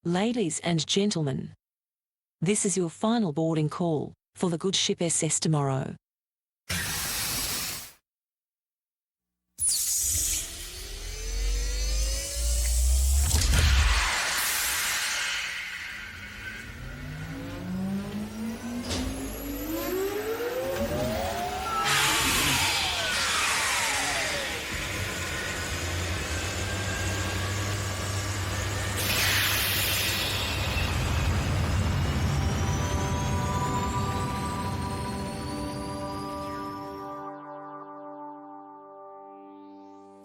Ladies and gentlemen, this is your final boarding call for the good ship SS tomorrow.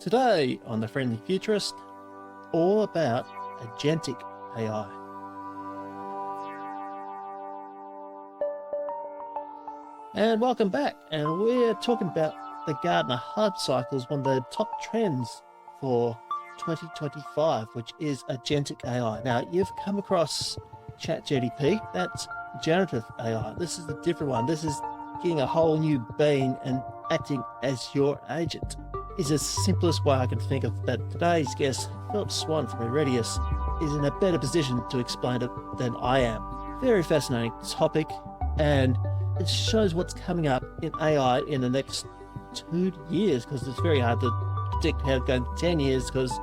Today on the Friendly Futurist, all about Agentic AI. And welcome back, and we're talking about the Gartner Hype Cycles, one of the top trends for 2025, which is Agentic AI. Now, you've come across ChatGPT, that's generative AI. This is a different one. This is getting a whole new being and acting as your agent. Is the simplest way I can think of, but today's guest, Phillip Swan from Iridius, is in a better position to explain it than I am. Very fascinating topic, and it shows what's coming up in AI in the next 2 years, because it's very hard to predict how it's going to 10 years, because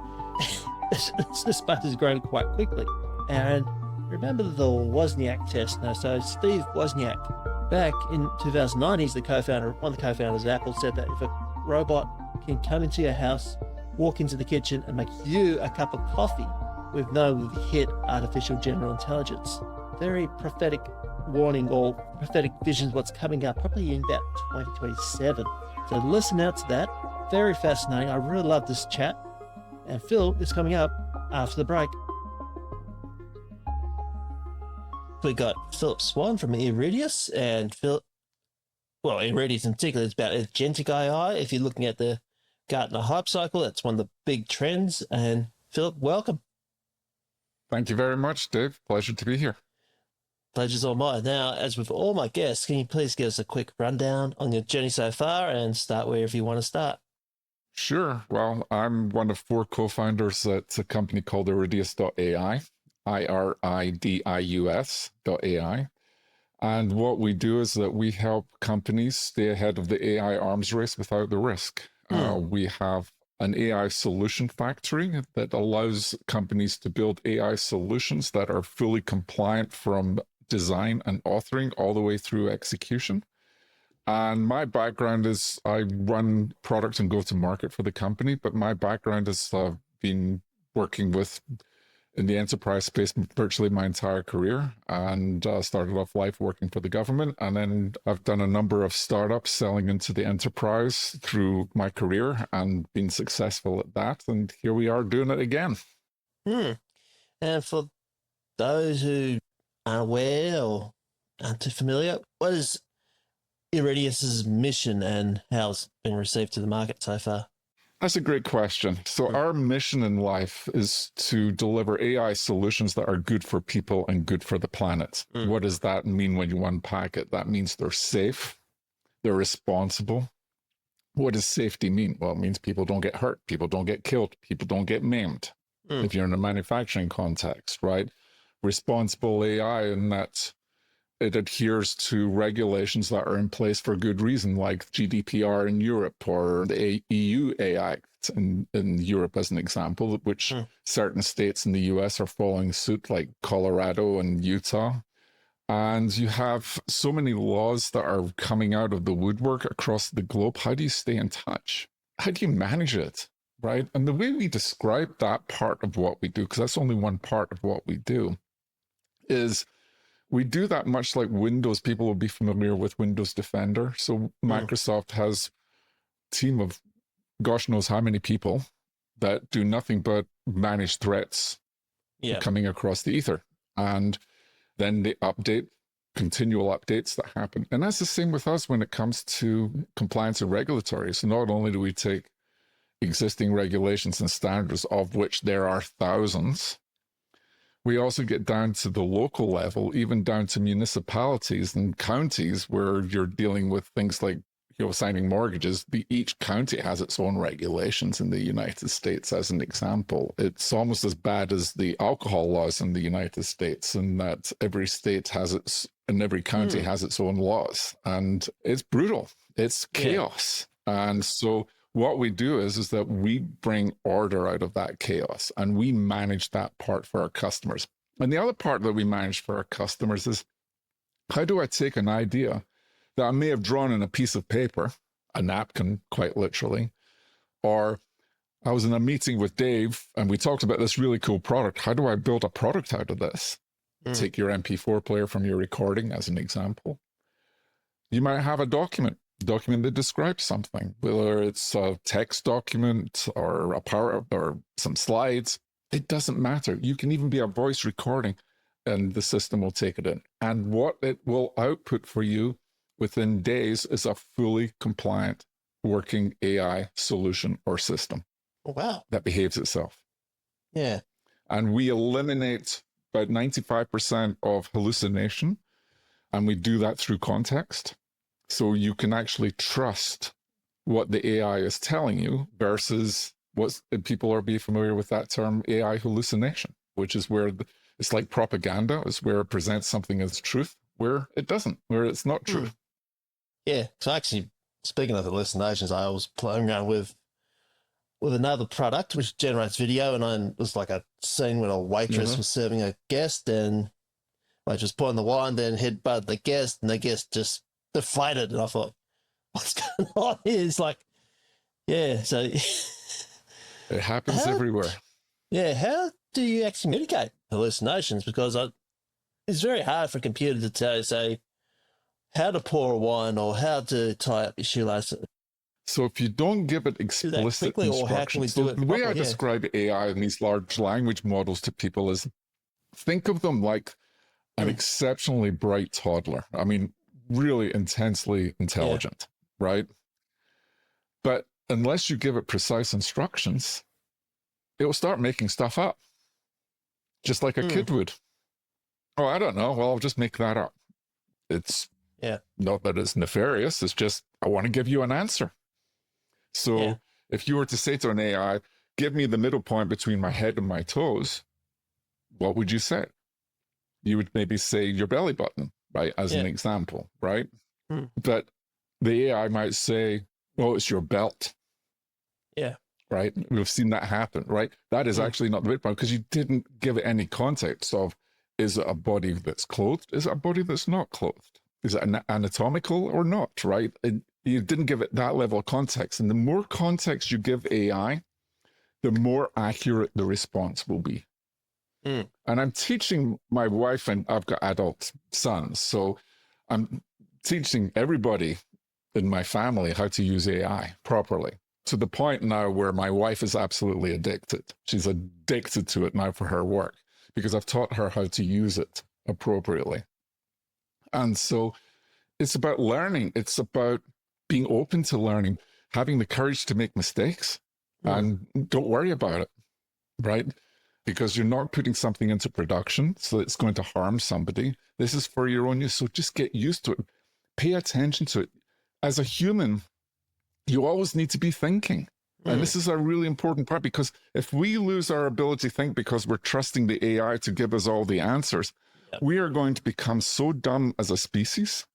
this space is growing quite quickly. And remember the Wozniak test. Now, so Steve Wozniak, back in 2009, he's the co-founder, one of the co-founders of Apple, said that if a robot can come into your house, walk into the kitchen and make you a cup of coffee, we've known we've hit artificial general intelligence. Very prophetic warning or prophetic visions what's coming up probably in about 2027. So listen out to that. Very fascinating. I really love this chat. And Phil is coming up after the break. We got Phillip Swan from Iridius, and Iridius in particular is about Agentic AI. If you're looking at the Gartner Hype Cycle, that's one of the big trends. And Phillip, welcome. Thank you very much, Dave. Pleasure to be here. Pleasure's all mine. Now, as with all my guests, can you please give us a quick rundown on your journey so far and start wherever you want to start? Sure. Well, I'm one of 4 co-founders at a company called Iridius.ai, Iridius.ai. And what we do is that we help companies stay ahead of the AI arms race without the risk. We have an AI solution factory that allows companies to build AI solutions that are fully compliant from design and authoring all the way through execution. And my background is I run product and go to market for the company, but my background has been working in the enterprise space virtually my entire career, and started off life working for the government. And then I've done a number of startups selling into the enterprise through my career and been successful at that. And here we are doing it again. And for those who aren't aware or aren't too familiar, what is Iridius's mission and how it's been received to the market so far? That's a great question. So our mission in life is to deliver AI solutions that are good for people and good for the planet. What does that mean when you unpack it? That means they're safe, they're responsible. What does safety mean? Well, it means people don't get hurt, people don't get killed, people don't get maimed. If you're in a manufacturing context, right? Responsible AI in that it adheres to regulations that are in place for good reason, like GDPR in Europe or the EU AI Act in Europe, as an example, which certain states in the US are following suit, like Colorado and Utah. And you have so many laws that are coming out of the woodwork across the globe. How do you stay in touch? How do you manage it, right? And the way we describe that part of what we do, because that's only one part of what we do, is we do that much like Windows. People will be familiar with Windows Defender. So Microsoft has a team of gosh knows how many people that do nothing but manage threats coming across the ether. And then they update, continual updates that happen. And that's the same with us when it comes to compliance and regulatory. So not only do we take existing regulations and standards, of which there are thousands, we also get down to the local level, even down to municipalities and counties, where you're dealing with things like signing mortgages, each county has its own regulations in the United States, as an example. It's almost as bad as the alcohol laws in the United States, in that every state has its, and every county has its own laws. And it's brutal. It's chaos. And so what we do is that we bring order out of that chaos, and we manage that part for our customers. And the other part that we manage for our customers is, how do I take an idea that I may have drawn on a piece of paper, a napkin, quite literally, or I was in a meeting with Dave and we talked about this really cool product. How do I build a product out of this? Take your MP4 player from your recording as an example. You might have a document that describes something, whether it's a text document or a power or some slides. It doesn't matter. You can even be a voice recording and the system will take it in. And what it will output for you within days is a fully compliant working AI solution or system. Oh, wow. That behaves itself. Yeah. And we eliminate about 95% of hallucination, and we do that through context. So you can actually trust what the AI is telling you versus what people are be familiar with that term AI hallucination, which is where it's like propaganda, is where it presents something as truth, where it doesn't, where it's not truth. Yeah, so actually, speaking of hallucinations, I was playing around with another product which generates video, and it was like a scene when a waitress was serving a guest, and waitress pouring the wine, then headbutted the guest, and the guest just deflated, and I thought, what's going on here? It's like, yeah, so... It happens everywhere. Yeah, how do you actually mitigate hallucinations? Because it's very hard for a computer to tell you, say, how to pour a wine or how to tie up your shoelace. So if you don't give it explicit instructions, so the way I describe AI and these large language models to people is, think of them like an exceptionally bright toddler. I mean, really intensely intelligent, right? But unless you give it precise instructions, it will start making stuff up, just like a kid would. Oh, I don't know. Well, I'll just make that up. It's not that it's nefarious. It's just, I want to give you an answer. So if you were to say to an AI, give me the middle point between my head and my toes, what would you say? You would maybe say your belly button, right? As an example, right? But the AI might say, oh, it's your belt. Yeah. Right? We've seen that happen, right? That is actually not the right point, because you didn't give it any context of, is it a body that's clothed? Is it a body that's not clothed? Is it anatomical or not, right? You didn't give it that level of context. And the more context you give AI, the more accurate the response will be. And I'm teaching my wife, and I've got adult sons, so I'm teaching everybody in my family how to use AI properly, to the point now where my wife is absolutely addicted. She's addicted to it now for her work, because I've taught her how to use it appropriately. And so it's about learning. It's about being open to learning, having the courage to make mistakes, and don't worry about it, right? Because you're not putting something into production so it's going to harm somebody. This is for your own use. So just get used to it. Pay attention to it. As a human, you always need to be thinking. And this is a really important part, because if we lose our ability to think because we're trusting the AI to give us all the answers, we are going to become so dumb as a species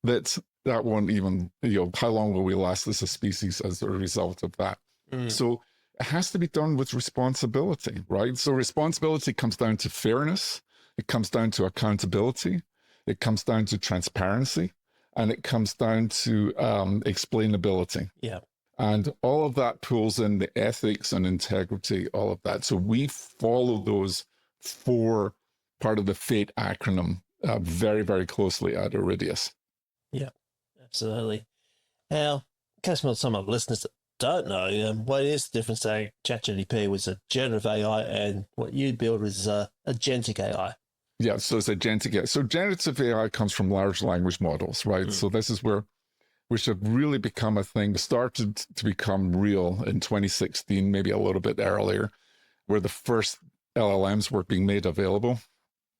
that won't even, how long will we last as a species as a result of that? So it has to be done with responsibility, right? So responsibility comes down to fairness. It comes down to accountability. It comes down to transparency. And it comes down to explainability. Yeah. And all of that pulls in the ethics and integrity, all of that. So we follow those four, part of the FATE acronym, very, very closely at Iridius. Yeah, absolutely. Now, in case some of the listeners that don't know, what is the difference, saying ChatGPT was a generative AI and what you build is agentic AI? Yeah, so it's agentic AI. So generative AI comes from large language models, right? So this is which have really become a thing, started to become real in 2016, maybe a little bit earlier, where the first LLMs were being made available.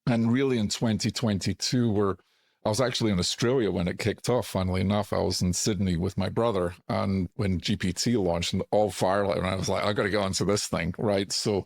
And really in 2022, where I was actually in Australia when it kicked off, funnily enough. I was in Sydney with my brother, and when GPT launched and all firelight, and I was like, I got to get onto this thing, right? So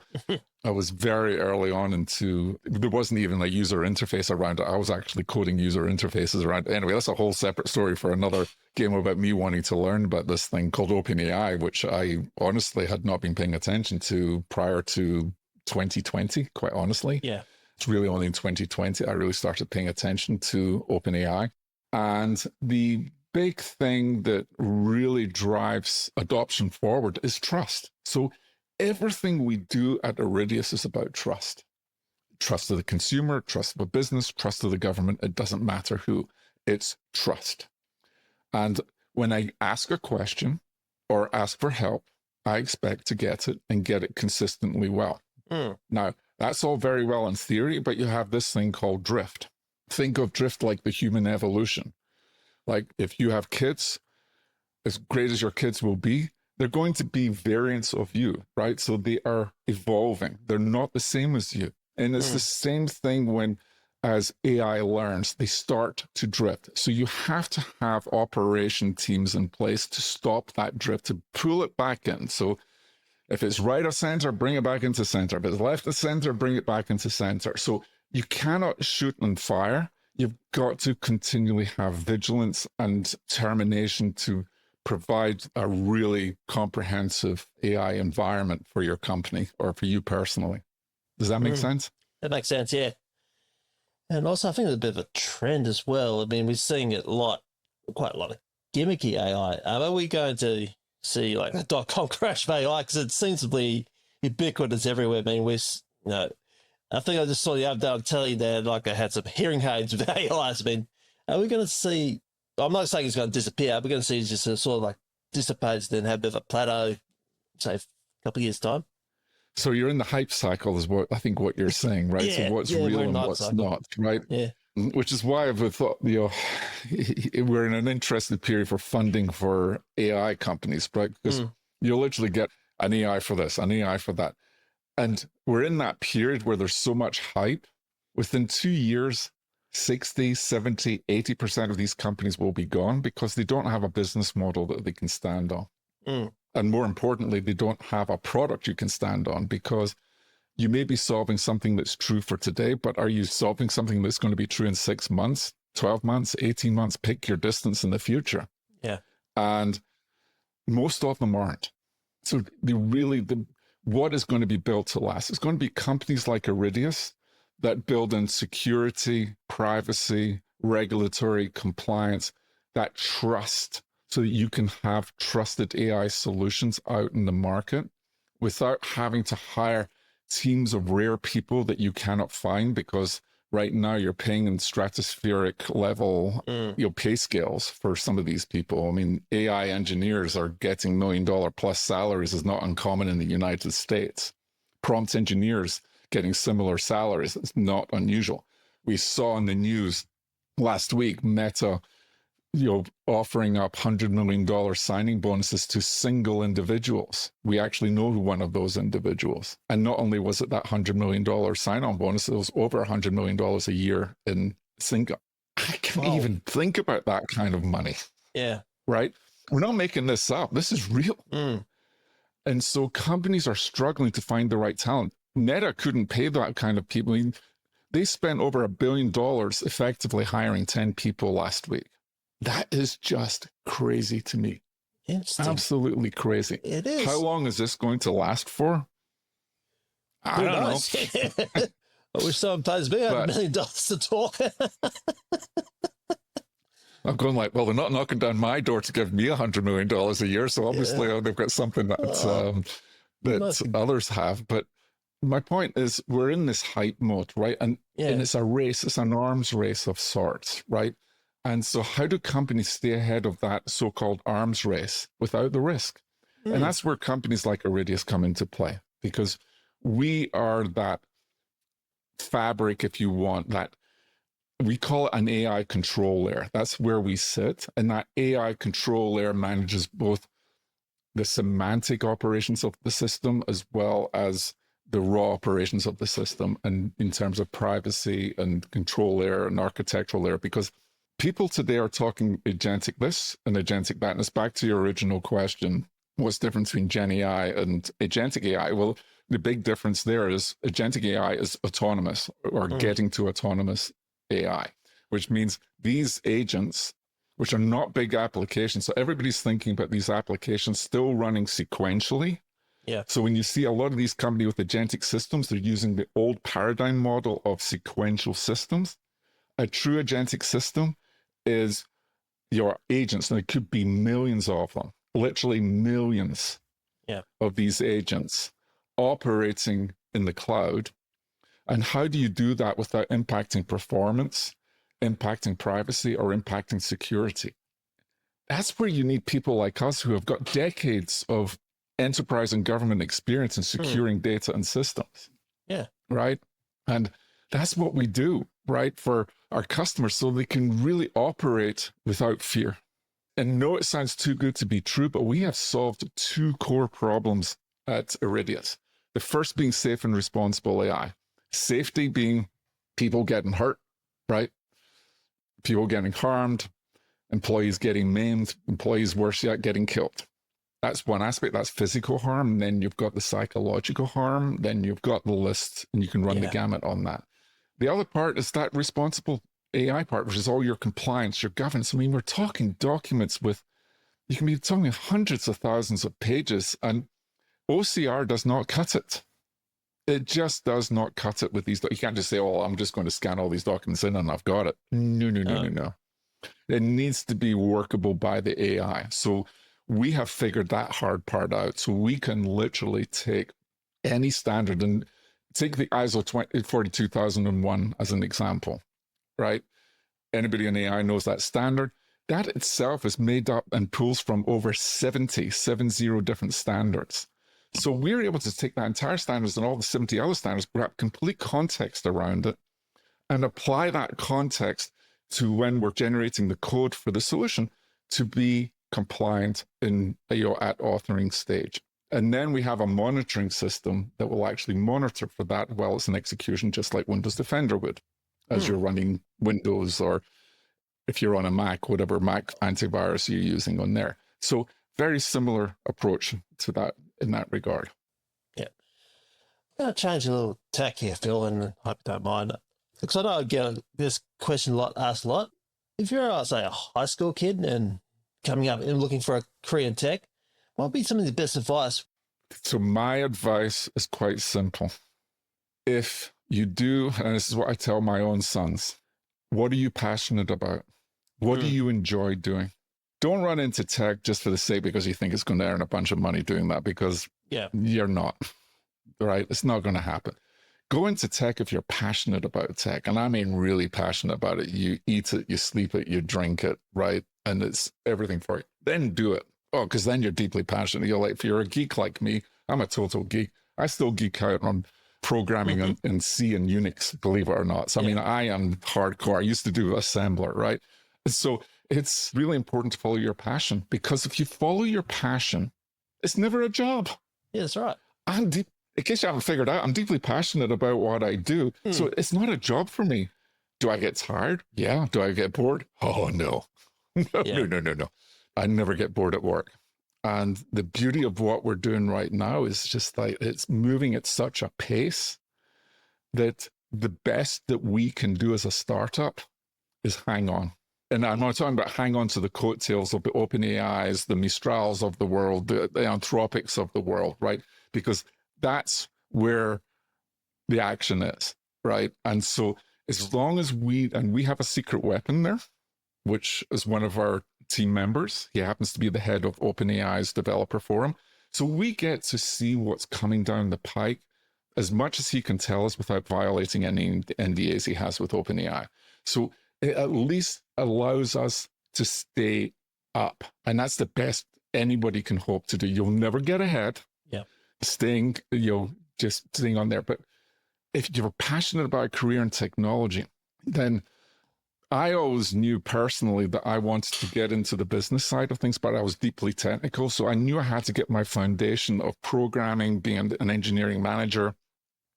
I was very early on into, there wasn't even a user interface around it. I was actually coding user interfaces around it. Anyway, that's a whole separate story for another game about me wanting to learn about this thing called OpenAI, which I honestly had not been paying attention to prior to 2020, quite honestly. Yeah. It's really only in 2020 I really started paying attention to OpenAI. And the big thing that really drives adoption forward is trust. So everything we do at Iridius is about trust. Trust of the consumer, trust of a business, trust of the government. It doesn't matter who. It's trust. And when I ask a question or ask for help, I expect to get it and get it consistently well. Now, that's all very well in theory, but you have this thing called drift. Think of drift like the human evolution. Like if you have kids, as great as your kids will be, they're going to be variants of you, right? So they are evolving. They're not the same as you. And it's the same thing when, as AI learns, they start to drift. So you have to have operation teams in place to stop that drift, to pull it back in. So if it's right of center, bring it back into center. If it's left of center, bring it back into center. So you cannot shoot and fire. You've got to continually have vigilance and determination to provide a really comprehensive AI environment for your company or for you personally. Does that make sense? That makes sense, yeah. And also, I think there's a bit of a trend as well. I mean, we're seeing it quite a lot of gimmicky AI. Are we going to see like a .com crash of AI? Because it seems to be ubiquitous everywhere. I mean, I think I just saw the other day on telly that like I had some hearing aids with AIs. I mean, are we going to see, I'm not saying it's going to disappear, we're going to see it just sort of like dissipates, then have a bit of a plateau, say, a couple of years' time. So you're in the hype cycle is what I think what you're saying, right? Yeah, so what's real and what's not, right? Yeah. Which is why I've thought, we're in an interesting period for funding for AI companies, right? Because you'll literally get an AI for this, an AI for that. And we're in that period where there's so much hype. Within 2 years, 60, 70, 80% of these companies will be gone because they don't have a business model that they can stand on. And more importantly, they don't have a product you can stand on, because you may be solving something that's true for today, but are you solving something that's going to be true in 6 months, 12 months, 18 months? Pick your distance in the future. Yeah. And most of them aren't. So what is going to be built to last? It's going to be companies like Iridius that build in security, privacy, regulatory compliance, that trust, so that you can have trusted AI solutions out in the market without having to hire teams of rare people that you cannot find, because right now you're paying in stratospheric level pay scales for some of these people. I mean, AI engineers are getting $1 million plus salaries is not uncommon in the United States. Prompt engineers getting similar salaries is not unusual. We saw in the news last week, Meta offering up $100 million signing bonuses to single individuals. We actually know one of those individuals. And not only was it that $100 million sign-on bonus, it was over $100 million a year in Singapore. I can't even think about that kind of money. Yeah. Right? We're not making this up. This is real. And so companies are struggling to find the right talent. Meta couldn't pay that kind of people. I mean, they spent over $1 billion effectively hiring 10 people last week. That is just crazy to me. Absolutely crazy. It is. How long is this going to last for? I don't know. I wish someone pays me $1 million to talk. I'm going like, well, they're not knocking down my door to give me $100 million a year. So obviously they've got something that others have. But my point is, we're in this hype mode, right? And it's a race, it's an arms race of sorts, right? And so how do companies stay ahead of that so-called arms race without the risk? And that's where companies like Iridius come into play, because we are that fabric, if you want, that we call it an AI control layer. That's where we sit. And that AI control layer manages both the semantic operations of the system as well as the raw operations of the system and in terms of privacy and control layer and architectural layer, because people today are talking agentic this and agentic that. And it's back to your original question, what's the difference between Gen AI and agentic AI? Well, the big difference there is agentic AI is autonomous or getting to autonomous AI, which means these agents, which are not big applications. So everybody's thinking about these applications still running sequentially. Yeah. So when you see a lot of these companies with agentic systems, they're using the old paradigm model of sequential systems. A true agentic system is your agents, and it could be millions of them, literally millions of these agents operating in the cloud. And how do you do that without impacting performance, impacting privacy, or impacting security? That's where you need people like us who have got decades of enterprise and government experience in securing data and systems. Yeah. Right? And that's what we do, right, for our customers so they can really operate without fear. And no, it sounds too good to be true, but we have solved two core problems at Iridius. The first being safe and responsible AI. Safety being people getting hurt, right? People getting harmed, employees getting maimed, employees, worse yet, getting killed. That's one aspect. That's physical harm. And then you've got the psychological harm. Then you've got the list, and you can run the gamut on that. The other part is that responsible AI part, which is all your compliance, your governance. I mean, we're talking documents with, you can be talking hundreds of thousands of pages, and OCR does not cut it. It just does not cut it with these. You can't just say, oh, I'm just going to scan all these documents in and I've got it. No. It needs to be workable by the AI. So we have figured that hard part out. So we can literally take any standard and take the ISO 42001 as an example, right? Anybody in AI knows that standard. That itself is made up and pulls from over 70 different standards. So we're able to take that entire standards and all the 70 other standards, wrap complete context around it, and apply that context to when we're generating the code for the solution to be compliant in at authoring stage. And then we have a monitoring system that will actually monitor for that while it's in execution, just like Windows Defender would, as you're running Windows, or if you're on a Mac, whatever Mac antivirus you're using on there. So very similar approach to that in that regard. Yeah. I'm going to change a little tack here, Phil, and I hope you don't mind it. Because I know I get this question asked a lot. If you're, say, a high school kid and coming up and looking for a career in tech, what would be some of the best advice? So my advice is quite simple. If you do, and this is what I tell my own sons, what are you passionate about? What do you enjoy doing? Don't run into tech just for the sake because you think it's going to earn a bunch of money doing that, because you're not, right? It's not going to happen. Go into tech if you're passionate about tech. And I mean really passionate about it. You eat it, you sleep it, you drink it, right? And it's everything for you. Then do it. Oh, because then you're deeply passionate. You're like, if you're a geek like me, I'm a total geek. I still geek out on programming in C and Unix, believe it or not. So, I mean, I am hardcore. I used to do assembler, right? So it's really important to follow your passion, because if you follow your passion, it's never a job. Yeah, that's right. I'm deep. In case you haven't figured out, I'm deeply passionate about what I do. So it's not a job for me. Do I get tired? Yeah. Do I get bored? Oh, no. No. I never get bored at work. And the beauty of what we're doing right now is just like it's moving at such a pace that the best that we can do as a startup is hang on. And I'm not talking about hang on to the coattails of the OpenAIs, the Mistrals of the world, the Anthropics of the world, right? Because that's where the action is, right? And so as long as we have a secret weapon there, which is one of our team members. He happens to be the head of OpenAI's developer forum. So we get to see what's coming down the pike as much as he can tell us without violating any NDAs he has with OpenAI. So it at least allows us to stay up. And that's the best anybody can hope to do. You'll never get ahead. Yeah. Staying, just staying on there. But if you're passionate about a career in technology, then I always knew personally that I wanted to get into the business side of things, but I was deeply technical. So I knew I had to get my foundation of programming, being an engineering manager,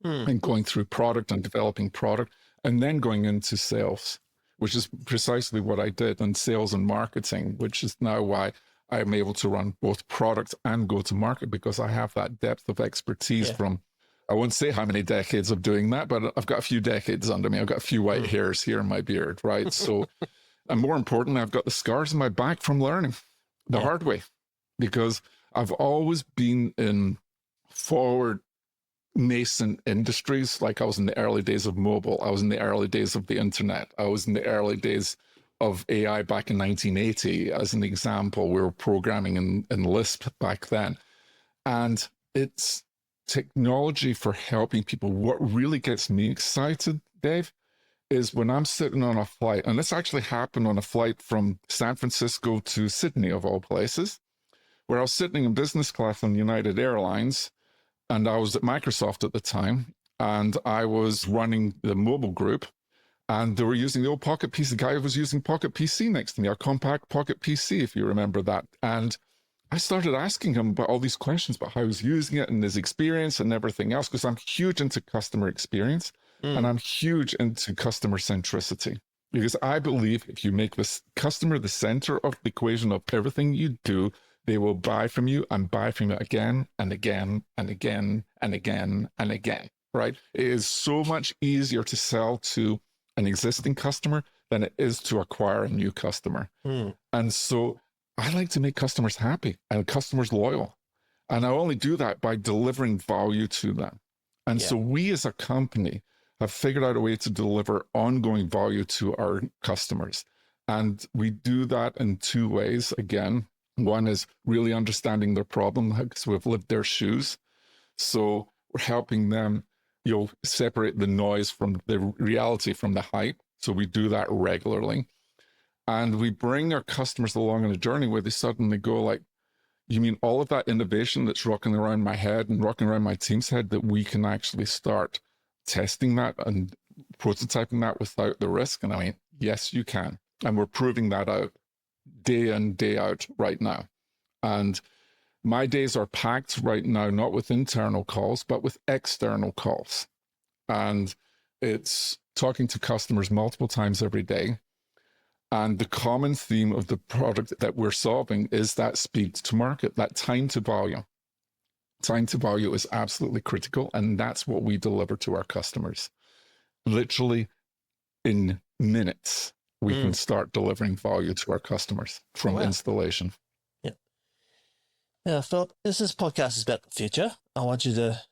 and going through product and developing product, and then going into sales, which is precisely what I did, and sales and marketing, which is now why I'm able to run both product and go to market, because I have that depth of expertise from, I won't say how many decades of doing that, but I've got a few decades under me. I've got a few white hairs here in my beard, right? So, and more importantly, I've got the scars in my back from learning the hard way, because I've always been in forward nascent industries. Like I was in the early days of mobile. I was in the early days of the internet. I was in the early days of AI back in 1980. As an example, we were programming in Lisp back then. And it's technology for helping people. What really gets me excited, Dave, is when I'm sitting on a flight, and this actually happened on a flight from San Francisco to Sydney, of all places, where I was sitting in business class on United Airlines, and I was at Microsoft at the time, and I was running the mobile group, and they were using the old Pocket PC. The guy was using Pocket PC next to me, a compact Pocket PC, if you remember that. And I started asking him about all these questions about how he was using it and his experience and everything else, because I'm huge into customer experience and I'm huge into customer centricity. Because I believe if you make this customer the center of the equation of everything you do, they will buy from you and buy from you again and again and again and again and again, right? It is so much easier to sell to an existing customer than it is to acquire a new customer. And so I like to make customers happy and customers loyal. And I only do that by delivering value to them. And so we as a company have figured out a way to deliver ongoing value to our customers. And we do that in two ways. Again, one is really understanding their problem because we've lived their shoes. So we're helping them, separate the noise from the reality from the hype. So we do that regularly. And we bring our customers along on a journey where they suddenly go like, you mean all of that innovation that's rocking around my head and rocking around my team's head, that we can actually start testing that and prototyping that without the risk? And I mean, yes, you can. And we're proving that out day in, day out right now. And my days are packed right now, not with internal calls, but with external calls. And it's talking to customers multiple times every day. And the common theme of the product that we're solving is that speed to market, that time to value. Time to value is absolutely critical. And that's what we deliver to our customers. Literally in minutes, we can start delivering value to our customers from installation. Yeah. Now, Philip, this podcast is about the future. I want you to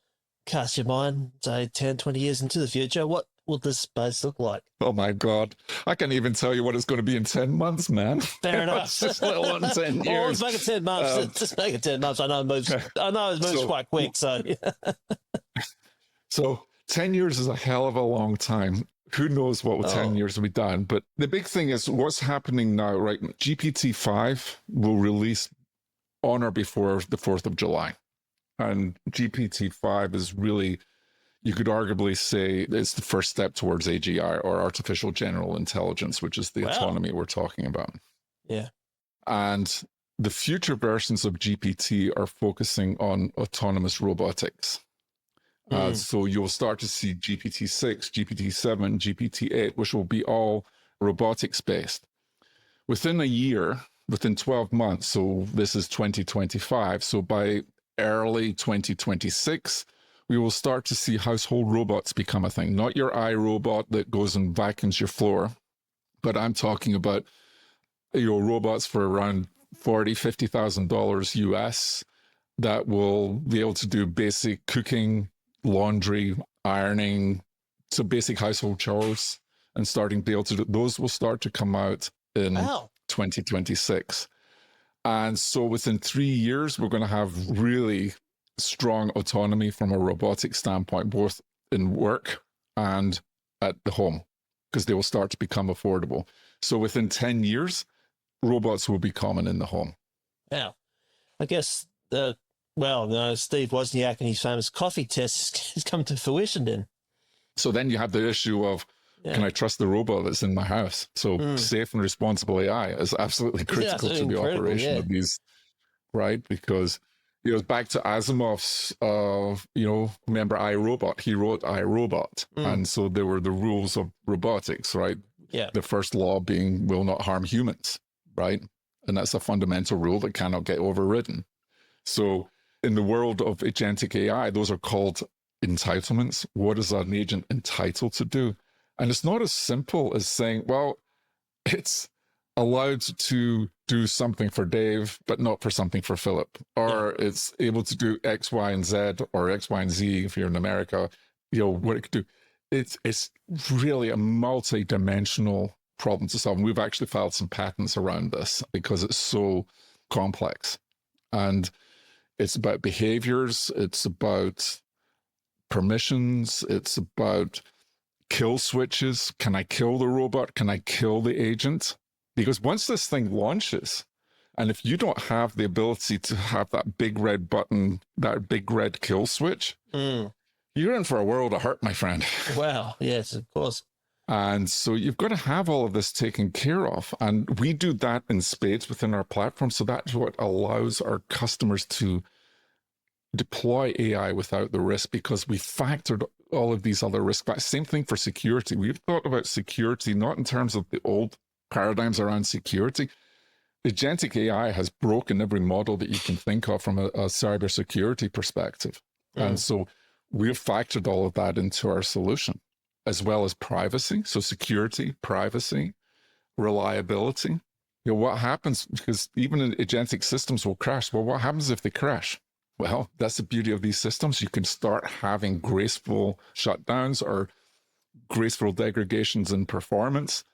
cast your mind, say 10, 20 years into the future. What will this space look like? Oh my God. I can't even tell you what it's going to be in 10 months, man. Fair enough. It's just little on 10 years. Well, let's make it 10 months. Just make it 10 months. I know it moves quite quick. So 10 years is a hell of a long time. Who knows what with 10 years will be done? But the big thing is what's happening now, right? GPT-5 will release on or before the 4th of July. And GPT-5 is really, you could arguably say it's the first step towards AGI, or artificial general intelligence, which is the autonomy we're talking about. Yeah. And the future versions of GPT are focusing on autonomous robotics. So you'll start to see GPT-6, GPT-7, GPT-8, which will be all robotics based. Within a year, within 12 months, so this is 2025, so by early 2026, we will start to see household robots become a thing. Not your iRobot that goes and vacuums your floor, but I'm talking about robots for around $40,000, $50,000 US that will be able to do basic cooking, laundry, ironing, so basic household chores, and starting to be able to do those will start to come out in 2026. And so within 3 years, we're going to have really strong autonomy from a robotic standpoint, both in work and at the home, because they will start to become affordable. So within 10 years, robots will be common in the home. Yeah. I guess Steve Wozniak and his famous coffee test has come to fruition then. So then you have the issue of, can I trust the robot that's in my house? So safe and responsible AI is absolutely critical to the operation of these, right? Because back to Asimov's, remember iRobot? He wrote iRobot. And so there were the rules of robotics, right? Yeah. The first law being will not harm humans, right? And that's a fundamental rule that cannot get overridden. So in the world of agentic AI, those are called entitlements. What is an agent entitled to do? And it's not as simple as saying, well, it's allowed to do something for Dave, but not for something for Philip. Or it's able to do X, Y, and Z, or X, Y, and Z if you're in America, what it could do. It's really a multi-dimensional problem to solve. And we've actually filed some patents around this because it's so complex. And it's about behaviors, it's about permissions, it's about kill switches. Can I kill the robot? Can I kill the agent? Because once this thing launches, and if you don't have the ability to have that big red button, that big red kill switch, you're in for a world of hurt, my friend. Wow. Yes, of course. And so you've got to have all of this taken care of. And we do that in spades within our platform. So that's what allows our customers to deploy AI without the risk, because we factored all of these other risks back. Same thing for security. We've thought about security, not in terms of the old paradigms around security. Agentic AI has broken every model that you can think of from a cybersecurity perspective. And so we've factored all of that into our solution, as well as privacy. So security, privacy, reliability. What happens, because even in agentic systems will crash. Well, what happens if they crash? Well, that's the beauty of these systems. You can start having graceful shutdowns or graceful degradations in performance,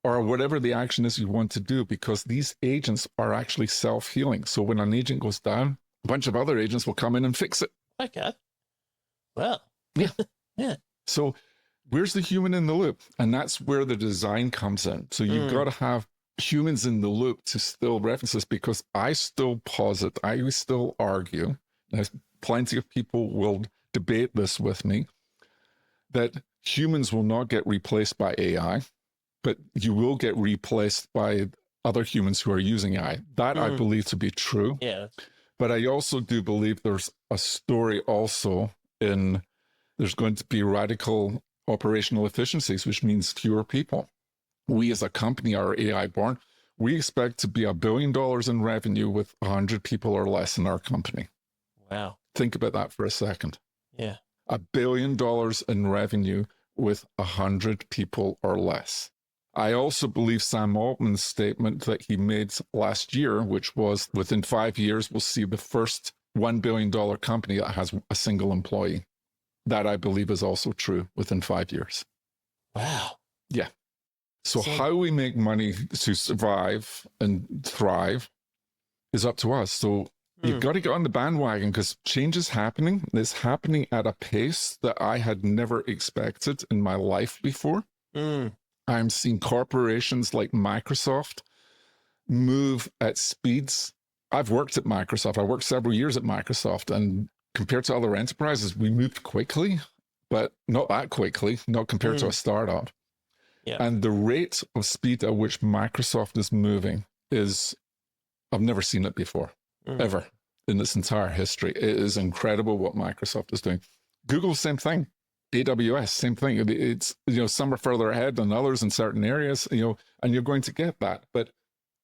or whatever the action is you want to do, because these agents are actually self-healing. So when an agent goes down, a bunch of other agents will come in and fix it. Okay. Well. Yeah. Yeah. So where's the human in the loop? And that's where the design comes in. So you've got to have humans in the loop to still reference this, because I still posit, I still argue, and plenty of people will debate this with me, that humans will not get replaced by AI, but you will get replaced by other humans who are using AI. That I believe to be true. Yeah. But I also do believe there's a story also in there's going to be radical operational efficiencies, which means fewer people. We as a company are AI born. We expect to be $1 billion in revenue with 100 people or less in our company. Wow. Think about that for a second. Yeah. $1 billion in revenue with 100 people or less. I also believe Sam Altman's statement that he made last year, which was within 5 years, we'll see the first $1 billion company that has a single employee. That I believe is also true within 5 years. Wow. Yeah. So how we make money to survive and thrive is up to us. So you've got to get on the bandwagon, because change is happening. It's happening at a pace that I had never expected in my life before. I'm seeing corporations like Microsoft move at speeds. I've worked at Microsoft. I worked several years at Microsoft, and compared to other enterprises, we moved quickly, but not that quickly, not compared to a startup. Yeah. And the rate of speed at which Microsoft is moving is, I've never seen it before, ever in its entire history. It is incredible what Microsoft is doing. Google, same thing. AWS, same thing. It's, some are further ahead than others in certain areas, and you're going to get that. But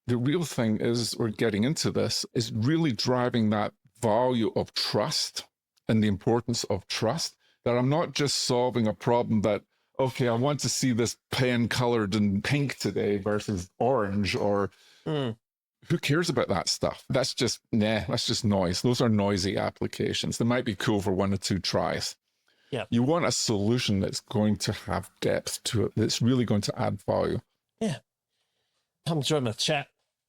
the real thing is, we're getting into this, is really driving that value of trust and the importance of trust, that I'm not just solving a problem that, okay, I want to see this pen colored in pink today versus orange, or who cares about that stuff? That's just noise. Those are noisy applications. They might be cool for 1 or 2 tries. Yeah. You want a solution that's going to have depth to it, that's really going to add value. Yeah. I'm enjoying the chat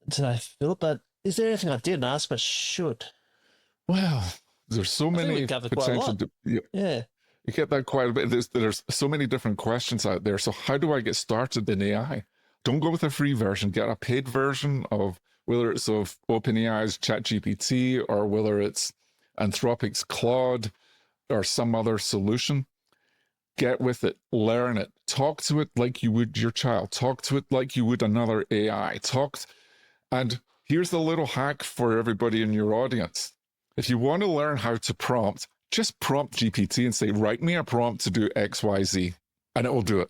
today, Philip, but is there anything I didn't ask but should? Well, there's so many potential. Yeah. You get that quite a bit. There's so many different questions out there. So how do I get started in AI? Don't go with a free version. Get a paid version of, whether it's of OpenAI's ChatGPT, or whether it's Anthropic's Claude, or some other solution. Get with it, learn it, talk to it like you would your child, talk to it like you would another AI. And here's the little hack for everybody in your audience. If you want to learn how to prompt, just prompt GPT and say, write me a prompt to do X, Y, Z, and it will do it.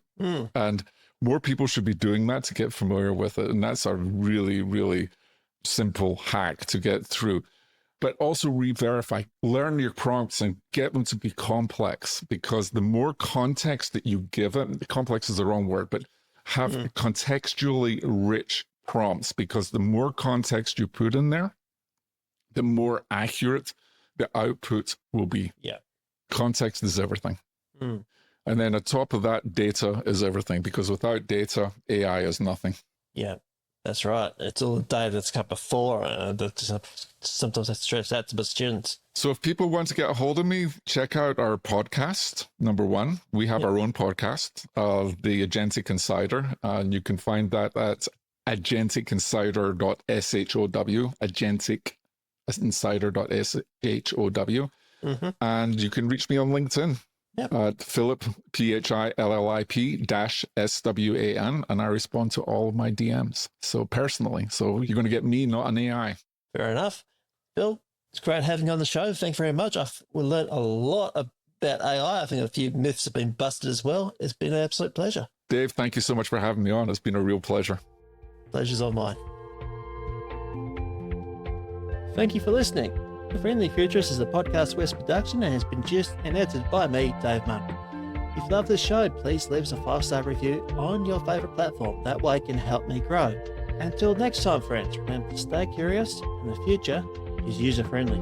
And more people should be doing that to get familiar with it. And that's a really, really simple hack to get through. But also re-verify, learn your prompts and get them to be complex, because the more context that you give it, complex is the wrong word, but have contextually rich prompts, because the more context you put in there, the more accurate the output will be. Yeah. Context is everything. And then on top of that, data is everything, because without data, AI is nothing. Yeah, that's right. It's all the data that's come before, that sometimes I stress that to the students. So if people want to get a hold of me, check out our podcast, number one. We have our own podcast of the Agentic Insider, and you can find that at agenticinsider.show, agenticinsider.show. And you can reach me on LinkedIn at Phillip, PHILLIP-SWAN, and I respond to all of my DMs. So personally, so you're going to get me, not an AI. Fair enough. Phil, it's great having you on the show. Thanks very much. We learned a lot about AI. I think a few myths have been busted as well. It's been an absolute pleasure. Dave, thank you so much for having me on. It's been a real pleasure. Pleasure's all mine. Thank you for listening. The Friendly Futurist is a Podcast West production and has been produced and edited by me, Dave Munn. If you love this show, please leave us a 5-star review on your favourite platform. That way it can help me grow. Until next time, friends, remember to stay curious, and the future is user-friendly.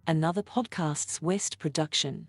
Another Podcasts West production.